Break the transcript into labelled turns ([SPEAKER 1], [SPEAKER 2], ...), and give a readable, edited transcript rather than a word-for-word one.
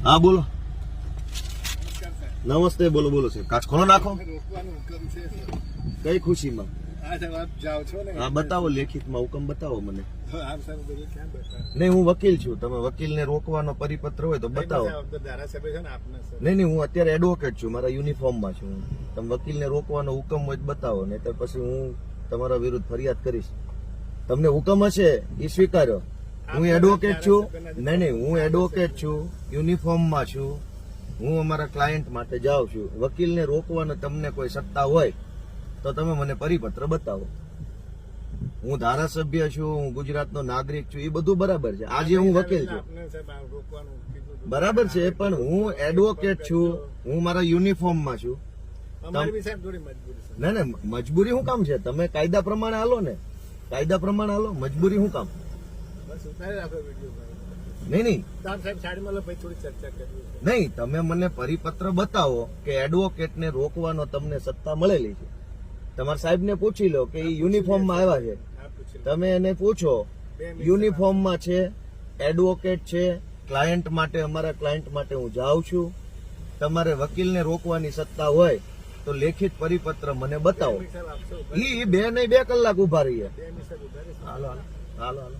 [SPEAKER 1] હા બોલો. નમસ્તે. બોલો બોલો સાહેબ. કાચ ખોલો નાખો. કઈ ખુશીમાં? હા બતાવો, લેખિતમાં હુકમ બતાવો મને. નહીં, હું વકીલ છું. તમે વકીલને રોકવાનો પરિપત્ર હોય તો બતાવો. નહીં, હું અત્યારે એડવોકેટ છું, મારા યુનિફોર્મમાં છું. તમે વકીલને રોકવાનો હુકમ હોય તો બતાવો, નહીં તો પછી હું તમારા વિરુદ્ધ ફરિયાદ કરીશ. તમને હુકમ હશે એ સ્વીકાર્યો. હું એડવોકેટ છું. નહીં, હું એડવોકેટ છું, યુનિફોર્મમાં છું. હું અમારા ક્લાયન્ટ માટે જાઉં છું. વકીલને રોકવાનો તમને કોઈ સત્તા હોય તો તમે મને પરિપત્ર બતાવો. હું ધારાસભ્ય છું, હું ગુજરાતનો નાગરિક છું, એ બધું બરાબર છે. આજે હું વકીલ છું, બરાબર છે, પણ હું એડવોકેટ છું, હું મારા યુનિફોર્મમાં છું. ના ના, મજબૂરી શું કામ છે? તમે કાયદા પ્રમાણે હાલો ને, કાયદા પ્રમાણે હાલો. મજબૂરી શું કામ? નહીં, તમે મને પરિપત્ર બતાવો કે એડવોકેટને રોકવાનો તમને સત્તા મળેલી છે. તમારા સાહેબને પૂછી લો કે એ યુનિફોર્મમાં આવ્યા છે. તમે એને પૂછો, યુનિફોર્મમાં છે, એડવોકેટ છે, ક્લાયન્ટ માટે, અમારા ક્લાયન્ટ માટે હું જાઉં છું. તમારે વકીલને રોકવાની સત્તા હોય તો લેખિત પરિપત્ર મને બતાવો. એ 2 કલાક ઉભા રહીએ. હાલો હાલો હાલો હાલો.